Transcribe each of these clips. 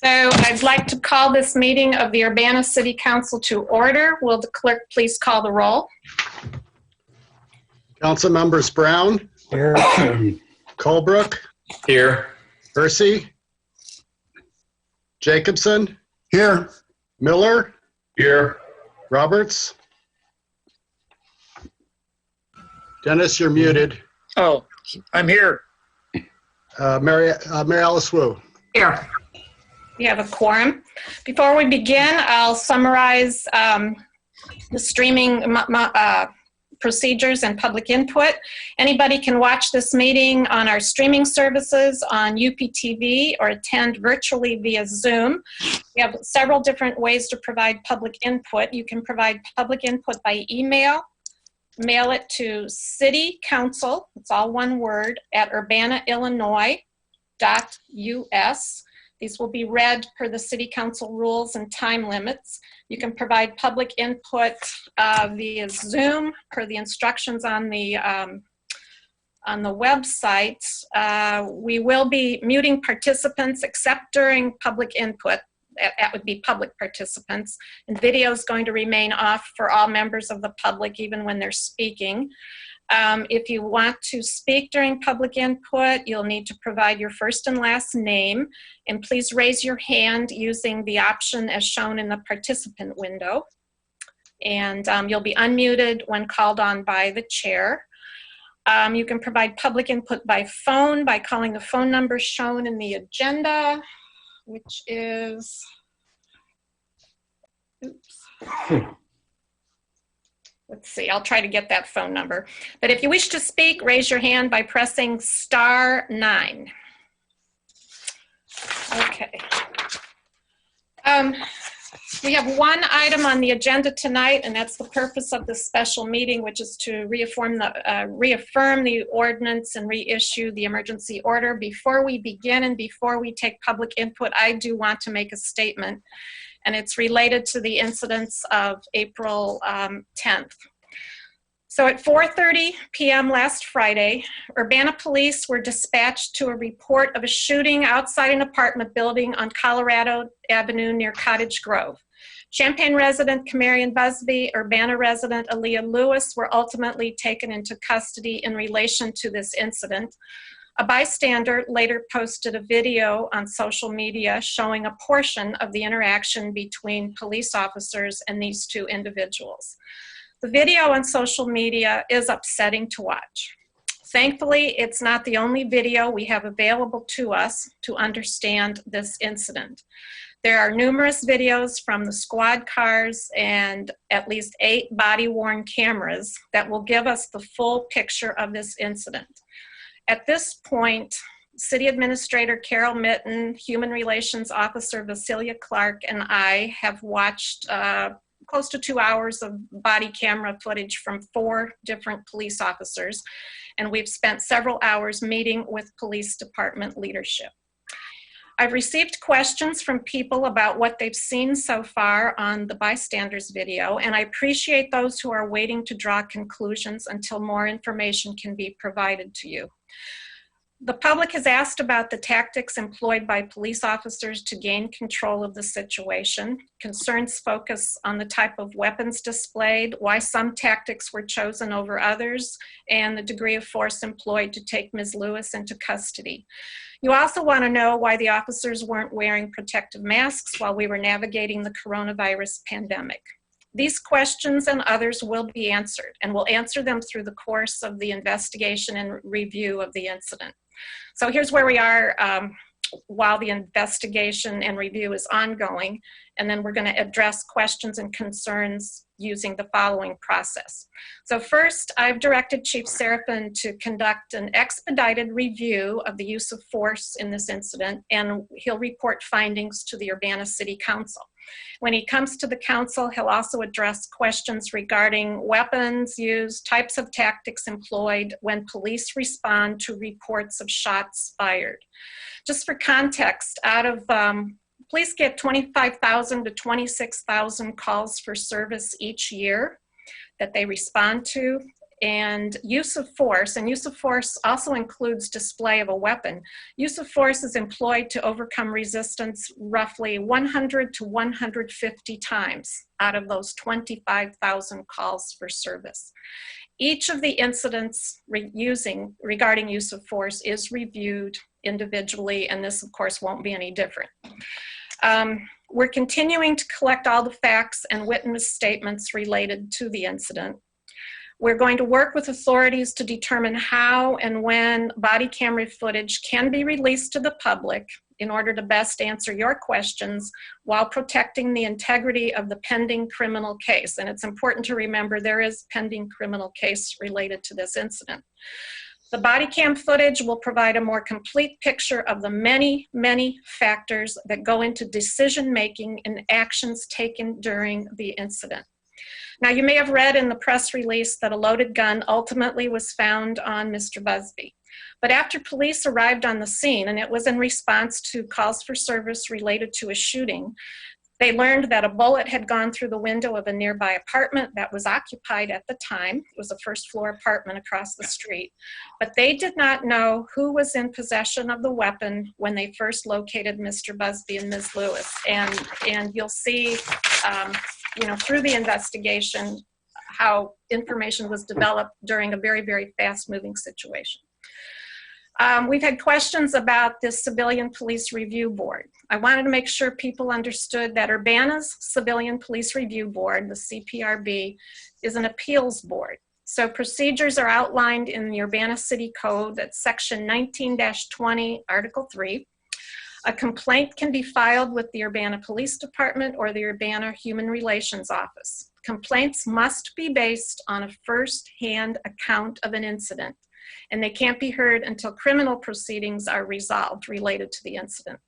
So I'd like to call this meeting of the Urbana City Council to order. Will the clerk please call the roll? Council members Brown. Here. Colebrook. Here. Hersey. Jacobson. Here. Miller. Here. Roberts. Dennis, you're muted. Oh, I'm here. Mary Alice Wu. Here. We have a quorum. Before we begin, I'll summarize the streaming procedures and public input. Anybody can watch this meeting on our streaming services on UPTV or attend virtually via Zoom. We have several different ways to provide public input. You can provide public input by email. Mail it to citycouncil, it's all one word, at urbanaillinois.us. These will be read per the City Council rules and time limits. You can provide public input via Zoom per the instructions on the website. We will be muting participants except during public input. That would be public participants. And video is going to remain off for all members of the public, even when they're speaking. If you want to speak during public input, you'll need to provide your first and last name, and please raise your hand using the option as shown in the participant window. And you'll be unmuted when called on by the chair. You can provide public input by phone by calling the phone number shown in the agenda, which is, let's see, I'll try to get that phone number. But if you wish to speak, raise your hand by pressing *9. Okay. We have one item on the agenda tonight, and that's the purpose of this special meeting, which is to reaffirm the ordinance and reissue the emergency order. Before we begin and before we take public input, I do want to make a statement, and it's related to the incidents of April 10th. So at 4:30 p.m. last Friday, Urbana police were dispatched to a report of a shooting outside an apartment building on Colorado Avenue near Cottage Grove. Champaign resident Camarion Busby, Urbana resident Aaliyah Lewis were ultimately taken into custody in relation to this incident. A bystander later posted a video on social media showing a portion of the interaction between police officers and these two individuals. The video on social media is upsetting to watch. Thankfully, it's not the only video we have available to us to understand this incident. There are numerous videos from the squad cars and at least 8 body-worn cameras that will give us the full picture of this incident. At this point, City Administrator Carol Mitten, Human Relations Officer Vasilia Clark, and I have watched close to 2 hours of body camera footage from 4 different police officers, and we've spent several hours meeting with police department leadership. I've received questions from people about what they've seen so far on the bystanders video, and I appreciate those who are waiting to draw conclusions until more information can be provided to you. The public has asked about the tactics employed by police officers to gain control of the situation. Concerns focus on the type of weapons displayed, why some tactics were chosen over others, and the degree of force employed to take Ms. Lewis into custody. You also want to know why the officers weren't wearing protective masks while we were navigating the coronavirus pandemic. These questions and others will be answered, and we'll answer them through the course of the investigation and review of the incident. So here's where we are while the investigation and review is ongoing, and then we're going to address questions and concerns using the following process. So first, I've directed Chief Seraphin to conduct an expedited review of the use of force in this incident, and he'll report findings to the Urbana City Council. When he comes to the council, he'll also address questions regarding weapons used, types of tactics employed when police respond to reports of shots fired. Just for context, out of police get 25,000 to 26,000 calls for service each year that they respond to. and use of force also includes display of a weapon. Use of force is employed to overcome resistance roughly 100 to 150 times out of those 25,000 calls for service. Each of the incidents regarding use of force is reviewed individually, and this, of course, won't be any different. We're continuing to collect all the facts and witness statements related to the incident. We're going to work with authorities to determine how and when body camera footage can be released to the public in order to best answer your questions while protecting the integrity of the pending criminal case. And it's important to remember there is a pending criminal case related to this incident. The body cam footage will provide a more complete picture of the many, many factors that go into decision-making and actions taken during the incident. Now, you may have read in the press release that a loaded gun ultimately was found on Mr. Busby. But after police arrived on the scene, and it was in response to calls for service related to a shooting, they learned that a bullet had gone through the window of a nearby apartment that was occupied at the time. It was a first-floor apartment across the street. But they did not know who was in possession of the weapon when they first located Mr. Busby and Ms. Lewis. And you'll see, through the investigation, how information was developed during a very, very fast-moving situation. We've had questions about this Civilian Police Review Board. I wanted to make sure people understood that Urbana's Civilian Police Review Board, the CPRB, is an appeals board. So procedures are outlined in the Urbana City Code, that's section 19-20, Article 3. A complaint can be filed with the Urbana Police Department or the Urbana Human Relations Office. Complaints must be based on a first-hand account of an incident, and they can't be heard until criminal proceedings are resolved related to the incident.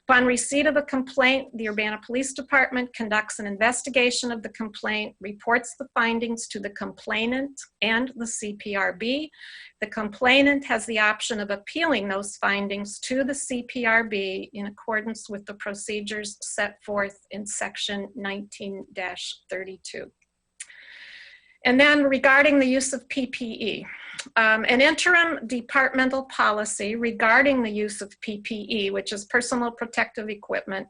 Upon receipt of a complaint, the Urbana Police Department conducts an investigation of the complaint, reports the findings to the complainant and the CPRB. The complainant has the option of appealing those findings to the CPRB in accordance with the procedures set forth in section 19-32. And then regarding the use of PPE, an interim departmental policy regarding the use of PPE, which is personal protective equipment,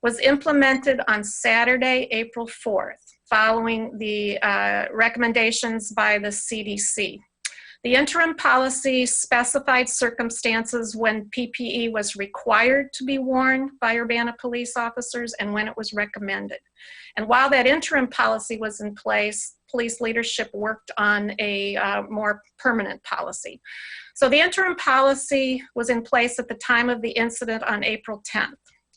was implemented on Saturday, April 4th, following the recommendations by the CDC. The interim policy specified circumstances when PPE was required to be worn by Urbana police officers and when it was recommended. And while that interim policy was in place, police leadership worked on a more permanent policy. So the interim policy was in place at the time of the incident on April 10th.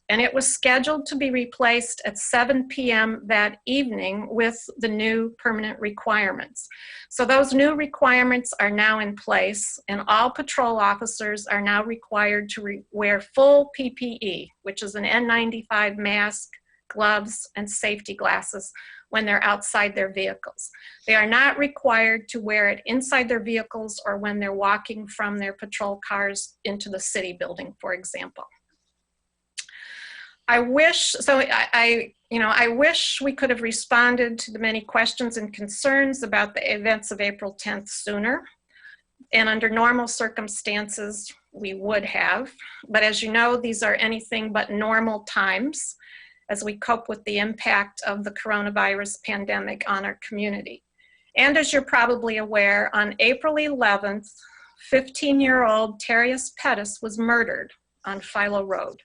And it was scheduled to be replaced at 7 p.m. that evening with the new permanent requirements. So those new requirements are now in place, and all patrol officers are now required to wear full PPE, which is an N95 mask, gloves, and safety glasses when they're outside their vehicles. They are not required to wear it inside their vehicles or when they're walking from their patrol cars into the city building, for example. I wish we could have responded to the many questions and concerns about the events of April 10th sooner. And under normal circumstances, we would have. But as you know, these are anything but normal times as we cope with the impact of the coronavirus pandemic on our community. And as you're probably aware, on April 11th, 15-year-old Terius Pettis was murdered on Philo Road.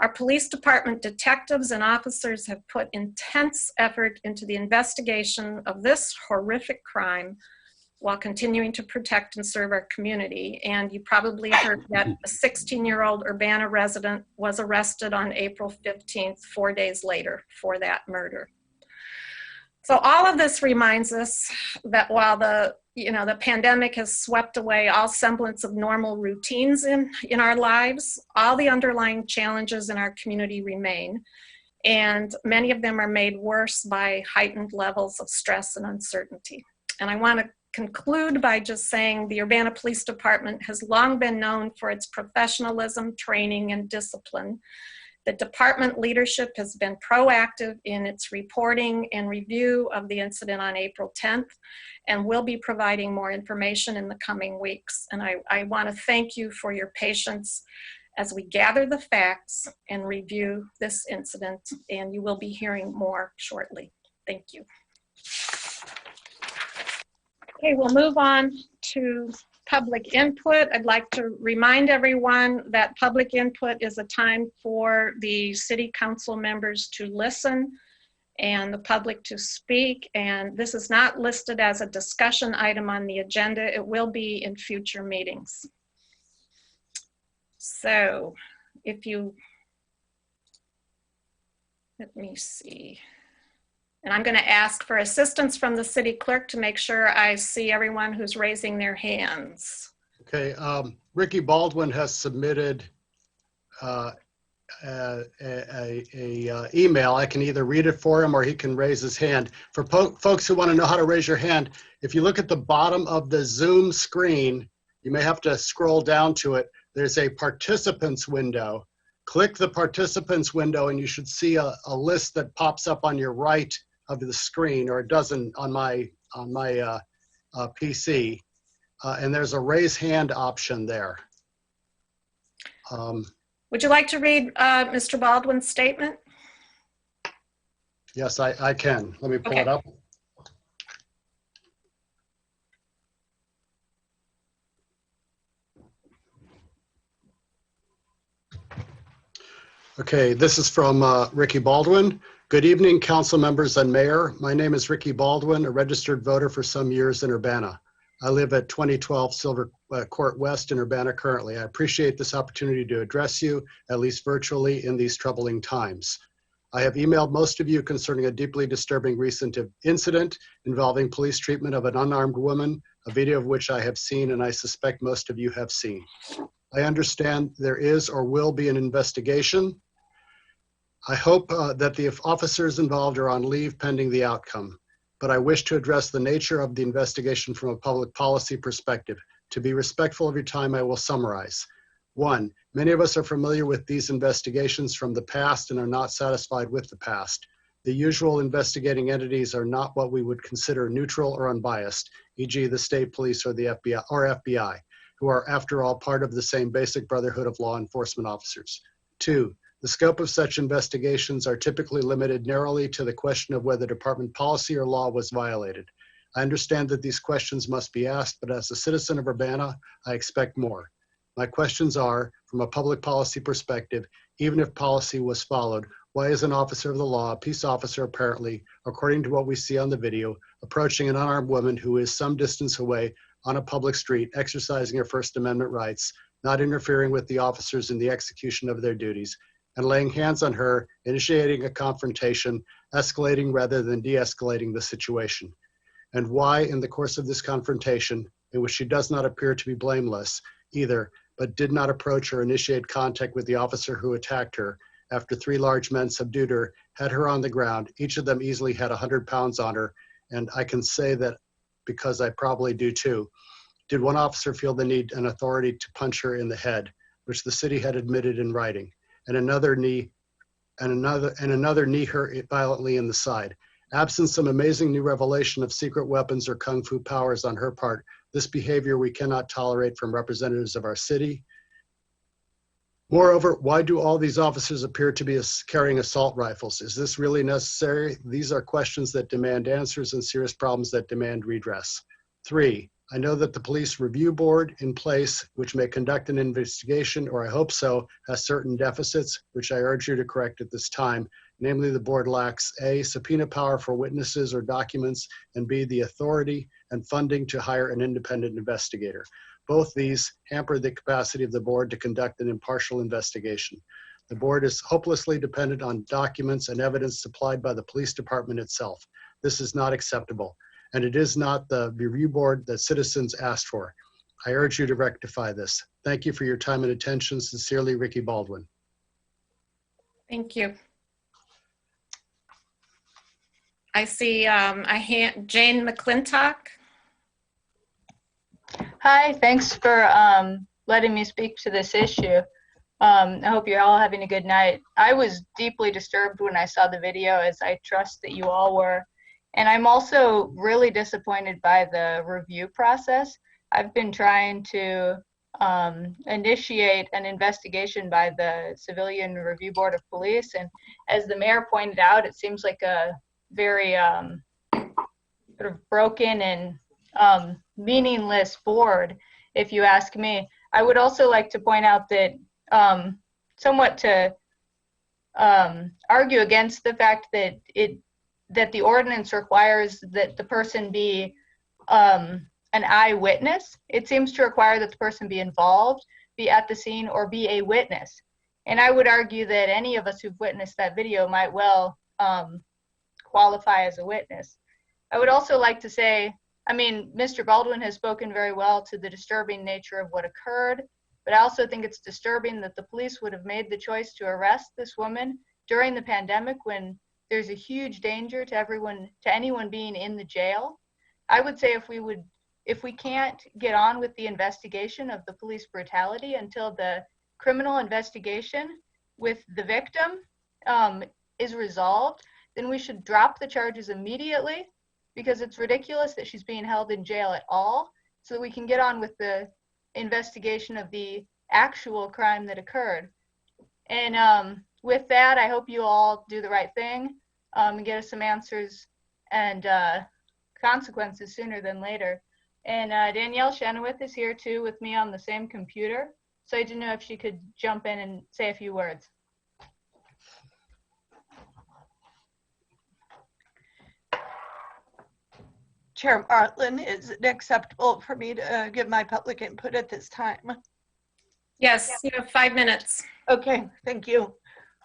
Our police department detectives and officers have put intense effort into the investigation of this horrific crime while continuing to protect and serve our community. And you probably heard that a 16-year-old Urbana resident was arrested on April 15th, 4 days later, for that murder. So all of this reminds us that while the pandemic has swept away all semblance of normal routines in our lives, all the underlying challenges in our community remain, and many of them are made worse by heightened levels of stress and uncertainty. And I want to conclude by just saying the Urbana Police Department has long been known for its professionalism, training, and discipline. The department leadership has been proactive in its reporting and review of the incident on April 10th, and will be providing more information in the coming weeks. And I want to thank you for your patience as we gather the facts and review this incident, and you will be hearing more shortly. Thank you. Okay, we'll move on to public input. I'd like to remind everyone that public input is a time for the city council members to listen and the public to speak. And this is not listed as a discussion item on the agenda. It will be in future meetings. So if you, let me see. And I'm going to ask for assistance from the city clerk to make sure I see everyone who's raising their hands. Okay, Ricky Baldwin has submitted email. I can either read it for him or he can raise his hand. For folks who want to know how to raise your hand, if you look at the bottom of the Zoom screen, you may have to scroll down to it. There's a participants window. Click the participants window and you should see a list that pops up on your right of the screen, or it doesn't on my PC. And there's a raise hand option there. Would you like to read Mr. Baldwin's statement? Yes, I can. Let me pull Okay. it up. Okay, this is from Ricky Baldwin. Good evening, council members and mayor. My name is Ricky Baldwin, a registered voter for some years in Urbana. I live at 2012 Silver Court West in Urbana currently. I appreciate this opportunity to address you, at least virtually, in these troubling times. I have emailed most of you concerning a deeply disturbing recent incident involving police treatment of an unarmed woman, a video of which I have seen and I suspect most of you have seen. I understand there is or will be an investigation. I hope that the officers involved are on leave pending the outcome, but I wish to address the nature of the investigation from a public policy perspective. To be respectful of your time, I will summarize. 1, many of us are familiar with these investigations from the past and are not satisfied with the past. The usual investigating entities are not what we would consider neutral or unbiased, e.g. the state police or the FBI, who are after all part of the same basic brotherhood of law enforcement officers. 2, the scope of such investigations are typically limited narrowly to the question of whether department policy or law was violated. I understand that these questions must be asked, but as a citizen of Urbana, I expect more. My questions are, from a public policy perspective, even if policy was followed, why is an officer of the law, a peace officer apparently, according to what we see on the video, approaching an unarmed woman who is some distance away on a public street, exercising her First Amendment rights, not interfering with the officers in the execution of their duties, and laying hands on her, initiating a confrontation, escalating rather than de-escalating the situation? And why, in the course of this confrontation, in which she does not appear to be blameless either, but did not approach or initiate contact with the officer who attacked her, after 3 large men subdued her, had her on the ground, each of them easily had 100 pounds on her, and I can say that because I probably do too. Did one officer feel the need and authority to punch her in the head, which the city had admitted in writing, and another knee her violently in the side? Absent some amazing new revelation of secret weapons or kung fu powers on her part, this behavior we cannot tolerate from representatives of our city. Moreover, why do all these officers appear to be carrying assault rifles? Is this really necessary? These are questions that demand answers and serious problems that demand redress. 3, I know that the police review board in place, which may conduct an investigation, or I hope so, has certain deficits, which I urge you to correct at this time. Namely, the board lacks A, subpoena power for witnesses or documents, and B, the authority and funding to hire an independent investigator. Both these hamper the capacity of the board to conduct an impartial investigation. The board is hopelessly dependent on documents and evidence supplied by the police department itself. This is not acceptable, and it is not the review board that citizens asked for. I urge you to rectify this. Thank you for your time and attention. Sincerely, Ricky Baldwin. Thank you. I see Jane McClintock. Hi, thanks for letting me speak to this issue. I hope you're all having a good night. I was deeply disturbed when I saw the video, as I trust that you all were. And I'm also really disappointed by the review process. I've been trying to initiate an investigation by the Civilian Review Board of Police. And as the mayor pointed out, it seems like a very sort of broken and meaningless board, if you ask me. I would also like to point out that somewhat to argue against the fact that the ordinance requires that the person be an eyewitness. It seems to require that the person be involved, be at the scene, or be a witness. And I would argue that any of us who've witnessed that video might well qualify as a witness. I would also like to say, I mean, Mr. Baldwin has spoken very well to the disturbing nature of what occurred, but I also think it's disturbing that the police would have made the choice to arrest this woman during the pandemic when there's a huge danger to anyone being in the jail. I would say if we can't get on with the investigation of the police brutality until the criminal investigation with the victim is resolved, then we should drop the charges immediately, because it's ridiculous that she's being held in jail at all, so that we can get on with the investigation of the actual crime that occurred. And with that, I hope you all do the right thing and get us some answers and consequences sooner than later. And Danielle Chenoweth is here too with me on the same computer, so I didn't know if she could jump in and say a few words. Chair Martlin, is it acceptable for me to give my public input at this time? Yes, you have 5 minutes. Okay, thank you.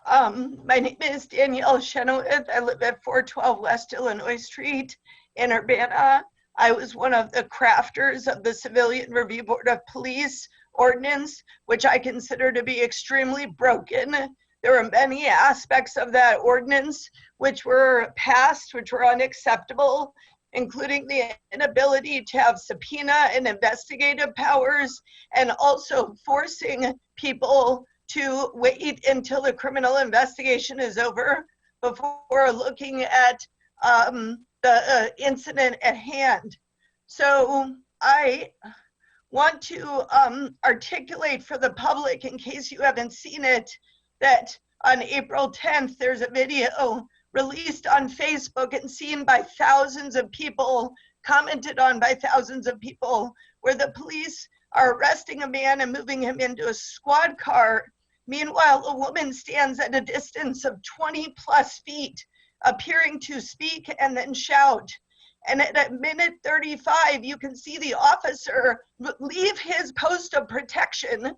My name is Danielle Chenoweth. I live at 412 West Illinois Street in Urbana. I was one of the crafters of the Civilian Review Board of Police ordinance, which I consider to be extremely broken. There are many aspects of that ordinance which were passed, which were unacceptable, including the inability to have subpoena and investigative powers, and also forcing people to wait until the criminal investigation is over before looking at the incident at hand. So I want to articulate for the public, in case you haven't seen it, that on April 10th, there's a video released on Facebook and seen by thousands of people, commented on by thousands of people, where the police are arresting a man and moving him into a squad car. Meanwhile, a woman stands at a distance of 20 plus feet, appearing to speak and then shout. And at minute 35, you can see the officer leave his post of protection.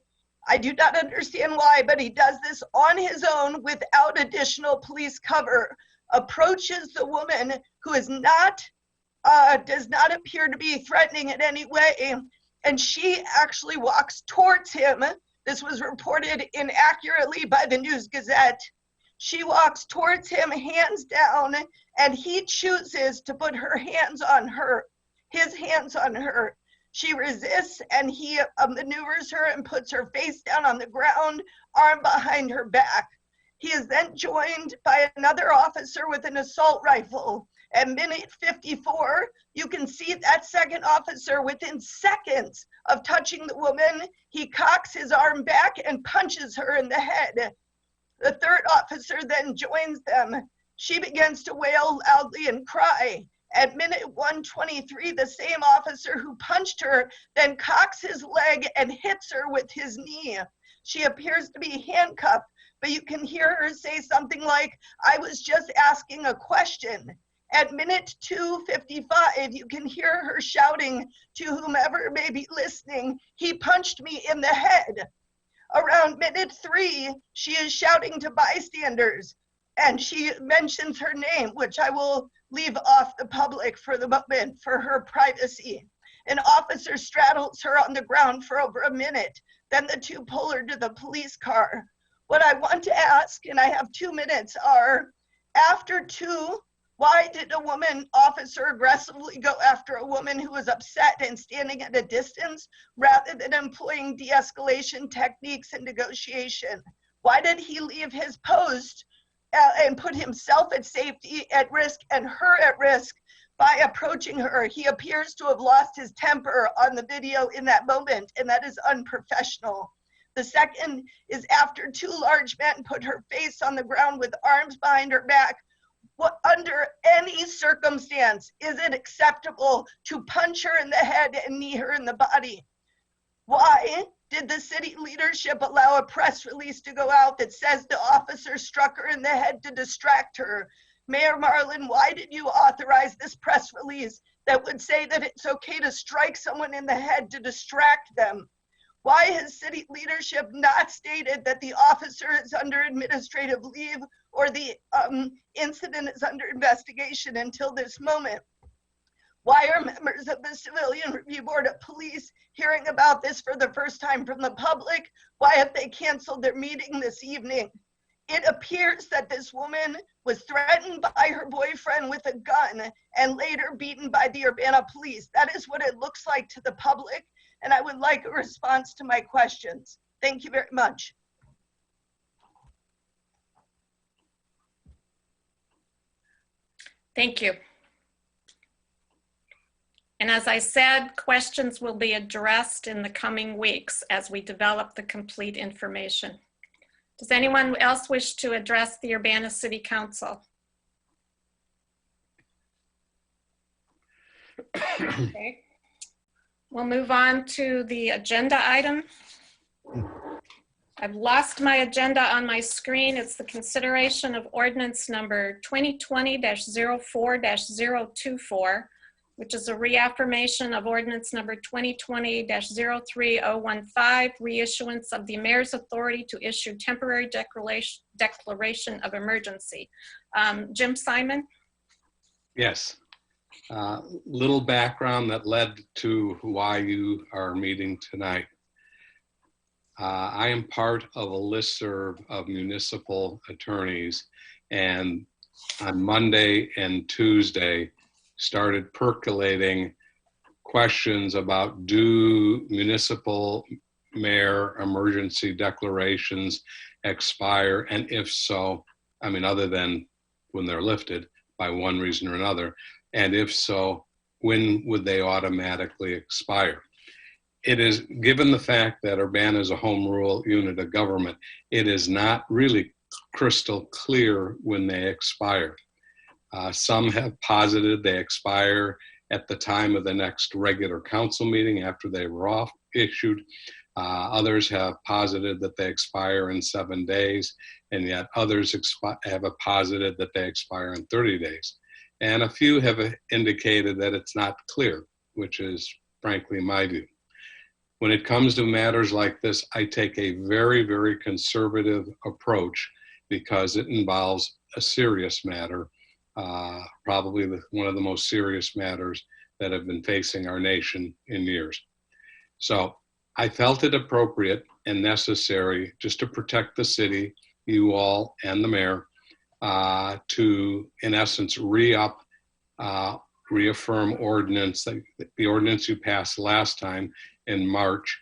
I do not understand why, but he does this on his own without additional police cover, approaches the woman who is not, does not appear to be threatening in any way, and she actually walks towards him. This was reported inaccurately by the News Gazette. She walks towards him, hands down, and he chooses to put her hands on her, his hands on her. She resists, and he maneuvers her and puts her face down on the ground, arm behind her back. He is then joined by another officer with an assault rifle. At minute 54, you can see that second officer, within seconds of touching the woman, he cocks his arm back and punches her in the head. The third officer then joins them. She begins to wail loudly and cry. At minute 123, the same officer who punched her then cocks his leg and hits her with his knee. She appears to be handcuffed, but you can hear her say something like, "I was just asking a question." At minute 2:55, you can hear her shouting to whomever may be listening, "He punched me in the head." Around minute 3, she is shouting to bystanders, and she mentions her name, which I will leave off the public for the moment for her privacy. An officer straddles her on the ground for over a minute. Then the two pull her to the police car. What I want to ask, and I have 2 minutes, are after 2 Why did a woman officer aggressively go after a woman who was upset and standing at a distance rather than employing de-escalation techniques and negotiation? Why did he leave his post and put himself at safety at risk and her at risk by approaching her? He appears to have lost his temper on the video in that moment, and that is unprofessional. The second is after two large men put her face on the ground with arms behind her back. What, under any circumstance, is it acceptable to punch her in the head and knee her in the body? Why did the city leadership allow a press release to go out that says the officer struck her in the head to distract her? Mayor Marlin, why did you authorize this press release that would say that it's okay to strike someone in the head to distract them? Why has city leadership not stated that the officer is under administrative leave or the incident is under investigation until this moment? Why are members of the Civilian Review Board of Police hearing about this for the first time from the public? Why have they canceled their meeting this evening? It appears that this woman was threatened by her boyfriend with a gun and later beaten by the Urbana police. That is what it looks like to the public, and I would like a response to my questions. Thank you very much. Thank you. And as I said, questions will be addressed in the coming weeks as we develop the complete information. Does anyone else wish to address the Urbana City Council? Okay. We'll move on to the agenda item. I've lost my agenda on my screen. It's the consideration of ordinance number 2020-04-024, which is a reaffirmation of ordinance number 2020-03015, reissuance of the mayor's authority to issue temporary declaration of emergency. Jim Simon? Yes. Little background that led to why you are meeting tonight. I am part of a listserv of municipal attorneys, and on Monday and Tuesday started percolating questions about, do municipal mayor emergency declarations expire, and if so, I mean, other than when they're lifted by one reason or another, and if so, when would they automatically expire? It is, given the fact that Urbana is a home rule unit of government, it is not really crystal clear when they expire. Some have posited they expire at the time of the next regular council meeting after they were issued. Others have posited that they expire in 7 days, and yet others have posited that they expire in 30 days. And a few have indicated that it's not clear, which is frankly my view. When it comes to matters like this, I take a very, very conservative approach because it involves a serious matter, probably one of the most serious matters that have been facing our nation in years. So I felt it appropriate and necessary just to protect the city, you all, and the mayor, to, in essence, reaffirm ordinance, the ordinance you passed last time in March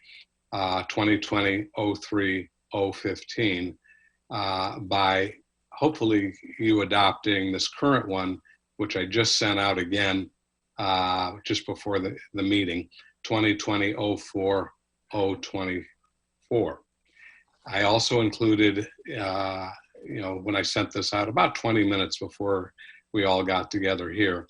2020-03-015, by hopefully you adopting this current one, which I just sent out again just before the meeting, 2020-04-024. I also included, when I sent this out about 20 minutes before we all got together here,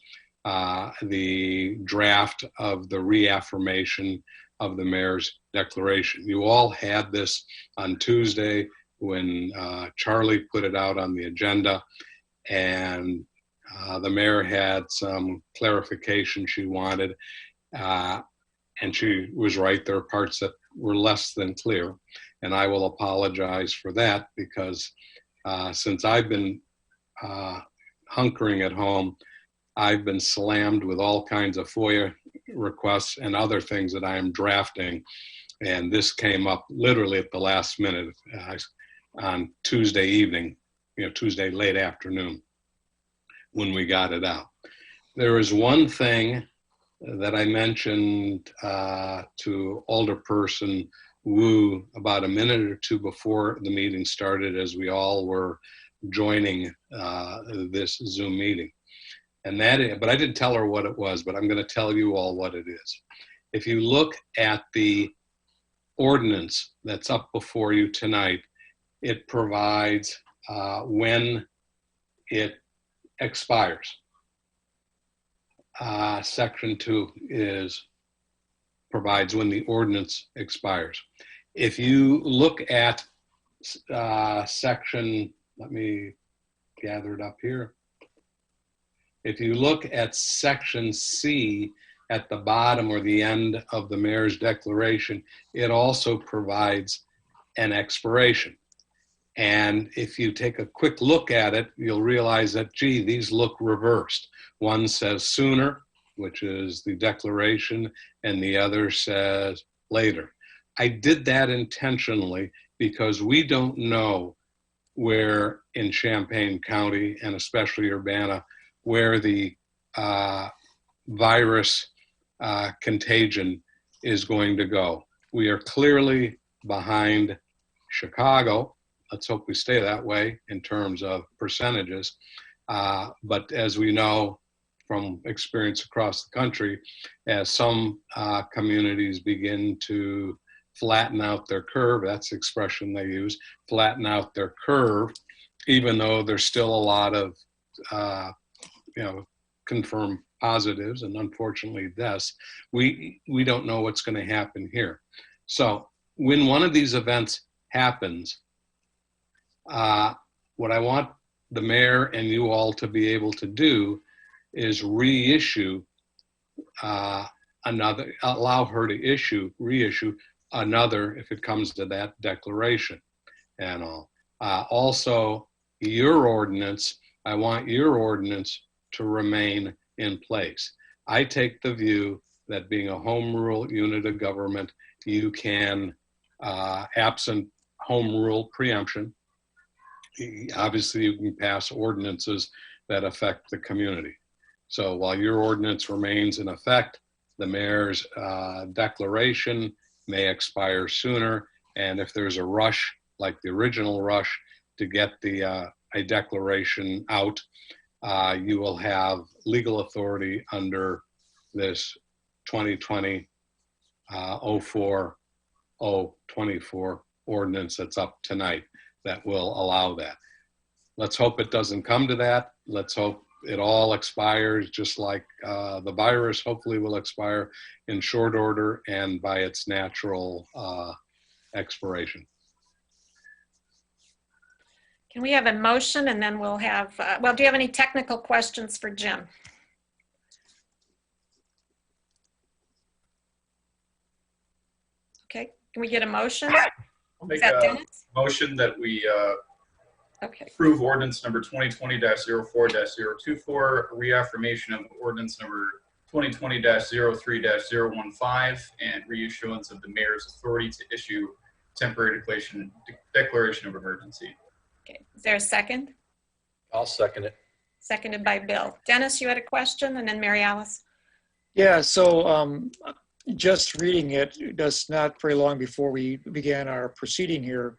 the draft of the reaffirmation of the mayor's declaration. You all had this on Tuesday when Charlie put it out on the agenda, and the mayor had some clarification she wanted, and she was right. There are parts that were less than clear, and I will apologize for that because since I've been hunkering at home, I've been slammed with all kinds of FOIA requests and other things that I am drafting. And this came up literally at the last minute on Tuesday evening, Tuesday late afternoon. when we got it out. There is one thing that I mentioned to Alderperson Wu about a minute or two before the meeting started, as we all were joining this Zoom meeting. And that is, but I didn't tell her what it was, but I'm going to tell you all what it is. If you look at the ordinance that's up before you tonight, it provides when it expires. Section 2 provides when the ordinance expires. If you look at section, let me gather it up here. If you look at section C at the bottom or the end of the mayor's declaration, it also provides an expiration. And if you take a quick look at it, you'll realize that, gee, these look reversed. One says sooner, which is the declaration, and the other says later. I did that intentionally because we don't know where in Champaign County, and especially Urbana, where the virus contagion is going to go. We are clearly behind Chicago. Let's hope we stay that way in terms of percentages. But as we know from experience across the country, as some communities begin to flatten out their curve, that's the expression they use, flatten out their curve, even though there's still a lot of confirmed positives and unfortunately deaths, we don't know what's going to happen here. So when one of these events happens, what I want the mayor and you all to be able to do is reissue allow her to reissue another, if it comes to that, declaration and all. Also, your ordinance, I want your ordinance to remain in place. I take the view that being a home rule unit of government, you can, absent home rule preemption, obviously you can pass ordinances that affect the community. So while your ordinance remains in effect, the mayor's declaration may expire sooner. And if there's a rush, like the original rush, to get a declaration out, you will have legal authority under this 2020 04024 ordinance that's up tonight that will allow that. Let's hope it doesn't come to that. Let's hope it all expires just like the virus hopefully will expire in short order and by its natural expiration. Can we have a motion and then we'll have, well, do you have any technical questions for Jim? Okay, can we get a motion? I'll make Is that a Dennis? motion that we Okay, approve ordinance number 2020-04-024, reaffirmation of ordinance number 2020-03-015, and reissuance of the mayor's authority to issue temporary declaration of emergency. okay. Is there a second? I'll second it. Seconded by Bill. Dennis, you had a question, and then Mary Alice. Yeah, so just reading it, just not very long before we began our proceeding here,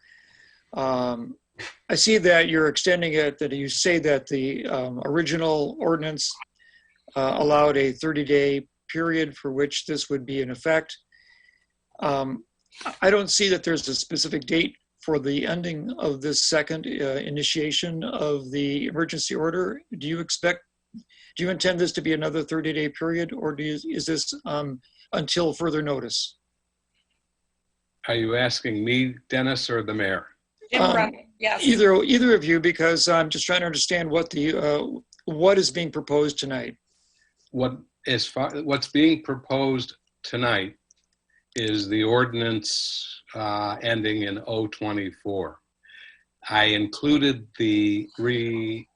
I see that you're extending it, that you say that the original ordinance allowed a 30-day period for which this would be in effect. I don't see that there's a specific date for the ending of this second initiation of the emergency order. Do you intend this to be another 30-day period, or is this until further notice? Are you asking me, Dennis, or the mayor? Jim Brown, yes. Either of you, because I'm just trying to understand what is being proposed tonight. What's being proposed tonight is the ordinance ending in 024. I included the reaffirmation,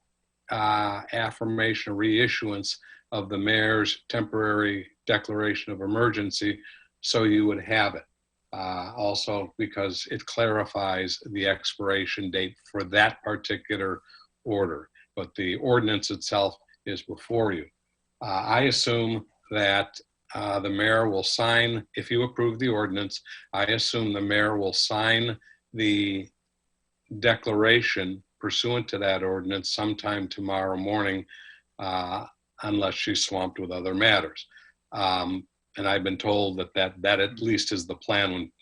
reissuance of the mayor's temporary declaration of emergency so you would have it. Also because it clarifies the expiration date for that particular order. But the ordinance itself is before you. I assume that the mayor will sign, if you approve the ordinance, I assume the mayor will sign the declaration pursuant to that ordinance sometime tomorrow morning, unless she's swamped with other matters. And I've been told that at least is the plan when,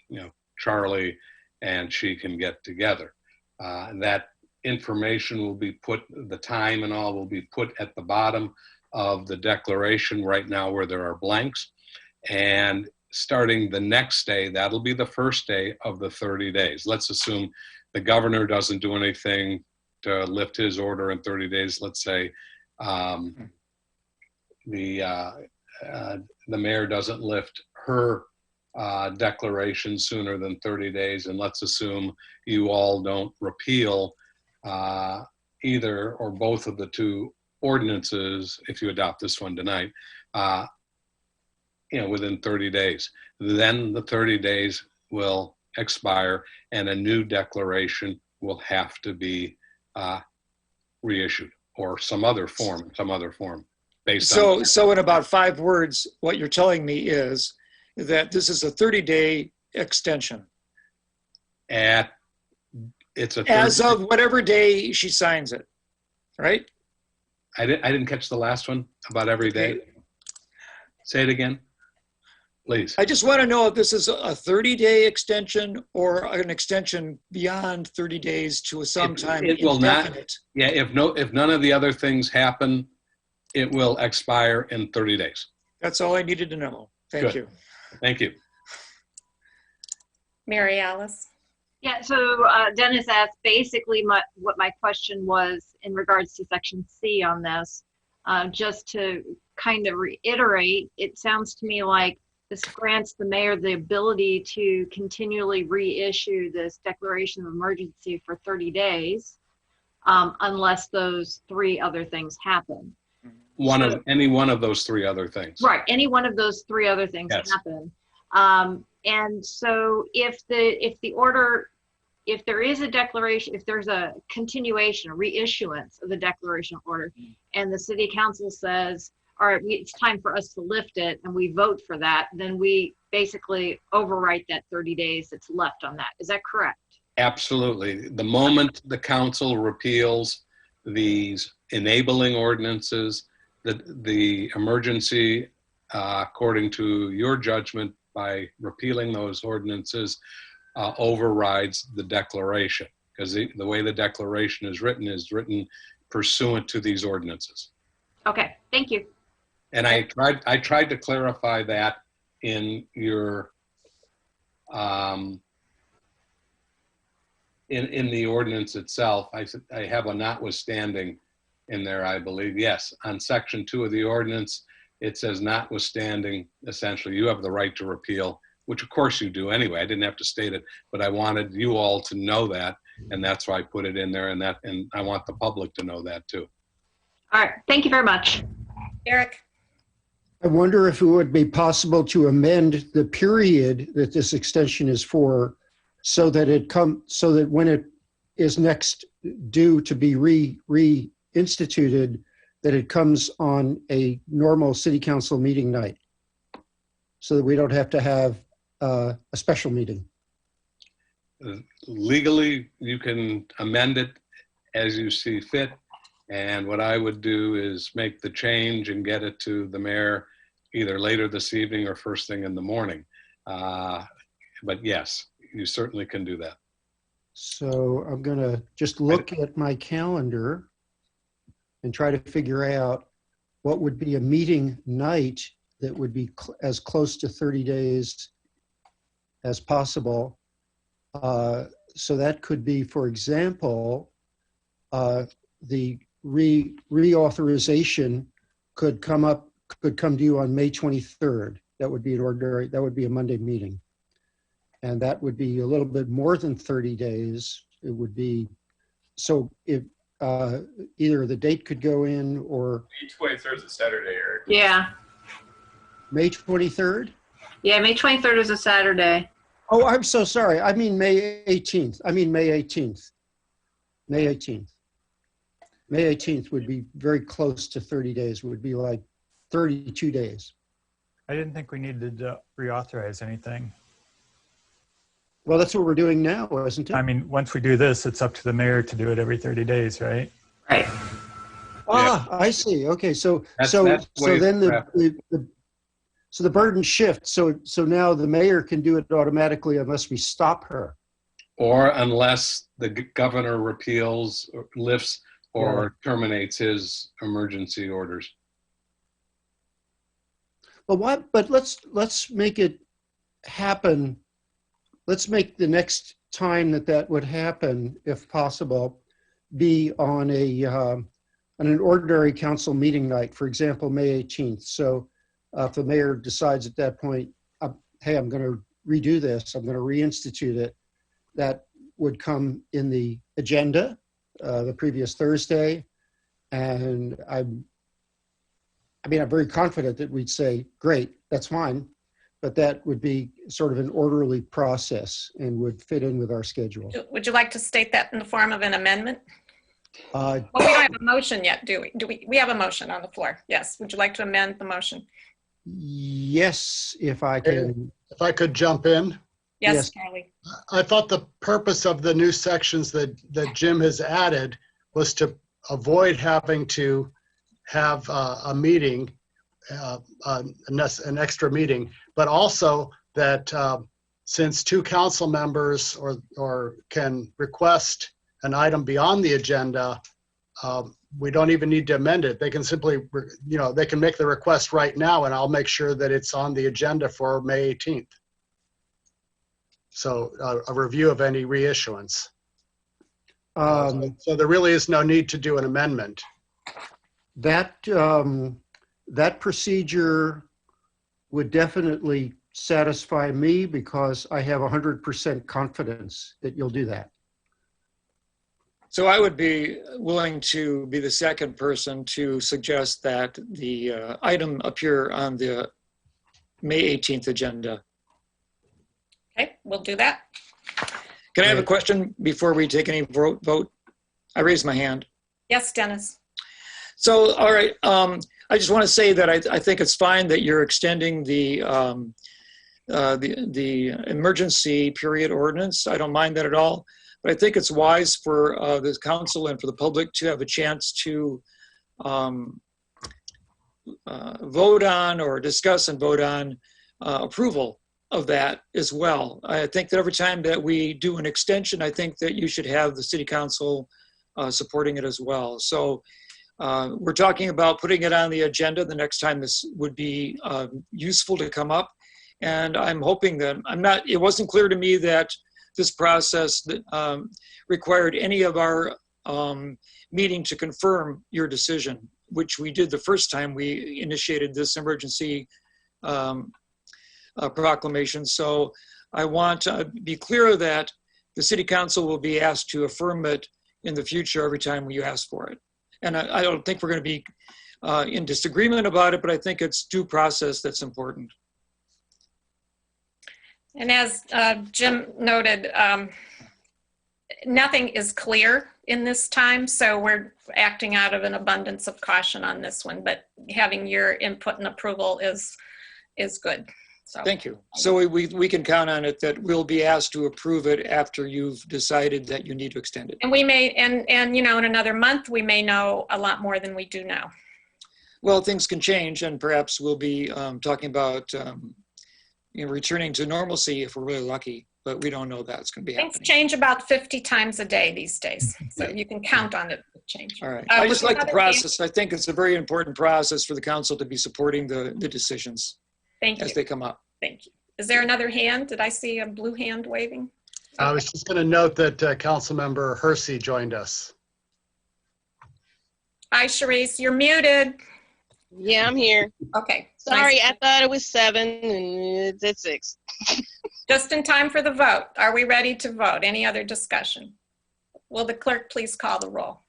Charlie and she can get together. That information will be put, the time and all will be put at the bottom of the declaration right now where there are blanks. And starting the next day, that'll be the first day of the 30 days. Let's assume the governor doesn't do anything to lift his order in 30 days. Let's say the mayor doesn't lift her declaration sooner than 30 days. And let's assume you all don't repeal either or both of the two ordinances, if you adopt this one tonight, within 30 days. Then the 30 days will expire and a new declaration will have to be reissued or some other form based on. So in about 5 words, what you're telling me is that this is a 30-day extension. It's a as of whatever day she signs it, right? I didn't catch the last one about every day. Say it again, please. I just want to know if this is a 30-day extension or an extension beyond 30 days to some time. It will not. Indefinite. Yeah, if none of the other things happen, it will expire in 30 days. That's all I needed to know. Thank Good. you. Thank you. Mary Alice. Yeah, so Dennis asked basically what my question was in regards to section C on this. Just to kind of reiterate, it sounds to me like this grants the mayor the ability to continually reissue this declaration of emergency for 30 days, unless those 3 other things happen. Any one of those 3 other things. Right, any one of those 3 other things Yes. happen. And so if the order, if there is a declaration, if there's a continuation, a reissuance of the declaration order, and the city council says, all right, it's time for us to lift it, and we vote for that, then we basically overwrite that 30 days that's left on that. Is that correct? Absolutely. The moment the council repeals these enabling ordinances, the emergency, according to your judgment, by repealing those ordinances, overrides the declaration, because the way the declaration is written pursuant to these ordinances. Okay, thank you. And I tried to clarify that in your in the ordinance itself. I have a notwithstanding in there, I believe. Yes, on section 2 of the ordinance, it says notwithstanding, essentially, you have the right to repeal, which of course you do anyway. I didn't have to state it, but I wanted you all to know that, and that's why I put it in there, and I want the public to know that too. All right, thank you very much. Eric. I wonder if it would be possible to amend the period that this extension is for, so that when it is next due to be reinstituted, that it comes on a normal city council meeting night, so that we don't have to have a special meeting. Legally, you can amend it as you see fit. And what I would do is make the change and get it to the mayor either later this evening or first thing in the morning. But yes, you certainly can do that. So I'm going to just look at my calendar and try to figure out what would be a meeting night that would be as close to 30 days as possible. So that could be, for example, the reauthorization could come to you on May 23rd. That would be a Monday meeting. And that would be a little bit more than 30 days. It would be, so if either the date could go in or. May 23rd is a Saturday, Eric. Yeah. May 23rd? Yeah, May 23rd is a Saturday. Oh, I'm so sorry. I mean May 18th. May 18th. May 18th would be very close to 30 days. It would be like 32 days. I didn't think we needed to reauthorize anything. Well, that's what we're doing now, isn't it? I mean, once we do this, it's up to the mayor to do it every 30 days, right? Right. Ah, I see. Okay, so That's so the way then it's the burden shifts. So now the mayor can do it automatically unless we stop her. Or unless the governor repeals, or lifts, or terminates his emergency orders. But let's make it happen. Let's make the next time that would happen, if possible, be on an ordinary council meeting night, for example, May 18th. So if the mayor decides at that point, hey, I'm going to redo this, I'm going to reinstitute it, that would come in the agenda the previous Thursday. And I'm very confident that we'd say, great, that's fine. But that would be sort of an orderly process and would fit in with our schedule. Would you like to state that in the form of an amendment? Uh, Well, we don't have a motion yet, do we? We have a motion on the floor. Yes. Would you like to amend the motion? Yes, if I can. If I could jump in. Yes, Yes. Charlie. I thought the purpose of the new sections that Jim has added was to avoid having to have a meeting, an extra meeting, but also that since two council members or can request an item beyond the agenda, we don't even need to amend it. They can simply, they can make the request right now, and I'll make sure that it's on the agenda for May 18th. So a review of any reissuance. So there really is no need to do an amendment. That procedure would definitely satisfy me because I have 100% confidence that you'll do that. So I would be willing to be the second person to suggest that the item appear on the May 18th agenda. Okay, we'll do that. Can I have a question before we take any vote? I raised my hand. Yes, Dennis. So, all right, I just want to say that I think it's fine that you're extending the emergency period ordinance. I don't mind that at all. But I think it's wise for the council and for the public to have a chance to vote on or discuss and vote on approval of that as well. I think that every time that we do an extension, I think that you should have the city council supporting it as well. So we're talking about putting it on the agenda the next time this would be useful to come up. And I'm hoping that it wasn't clear to me that this process required any of our meeting to confirm your decision, which we did the first time we initiated this emergency proclamation. So I want to be clear that the city council will be asked to affirm it in the future every time we ask for it. And I don't think we're going to be in disagreement about it, but I think it's due process that's important. And as Jim noted, nothing is clear in this time, so we're acting out of an abundance of caution on this one, but having your input and approval is good. So Thank you. So we can count on it that we'll be asked to approve it after you've decided that you need to extend it. And we may, and in another month, we may know a lot more than we do now. Well, things can change, and perhaps we'll be talking about returning to normalcy if we're really lucky, but we don't know that's going to be happening. Things change about 50 times a day these days, so you can count on it to change. All right. I just like the process. I think it's a very important process for the council to be supporting the decisions Thank as you. they come up. Thank you. Is there another hand? Did I see a blue hand waving? I was just going to note that Councilmember Hersey joined us. Hi, Sharice, you're muted. Yeah, I'm here. Okay. Sorry, nice. I thought it was 7 and it's at 6. Just in time for the vote. Are we ready to vote? Any other discussion? Will the clerk please call the roll?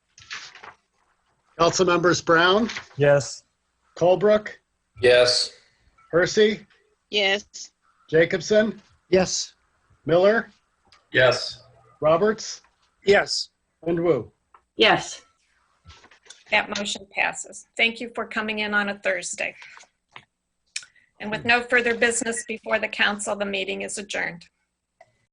Councilmembers Brown, Yes. Colebrook, Yes. Hersey, Yes. Jacobson, Yes. Miller, Yes. Roberts, Yes. and Wu. Yes. That motion passes. Thank you for coming in on a Thursday. And with no further business before the council, the meeting is adjourned.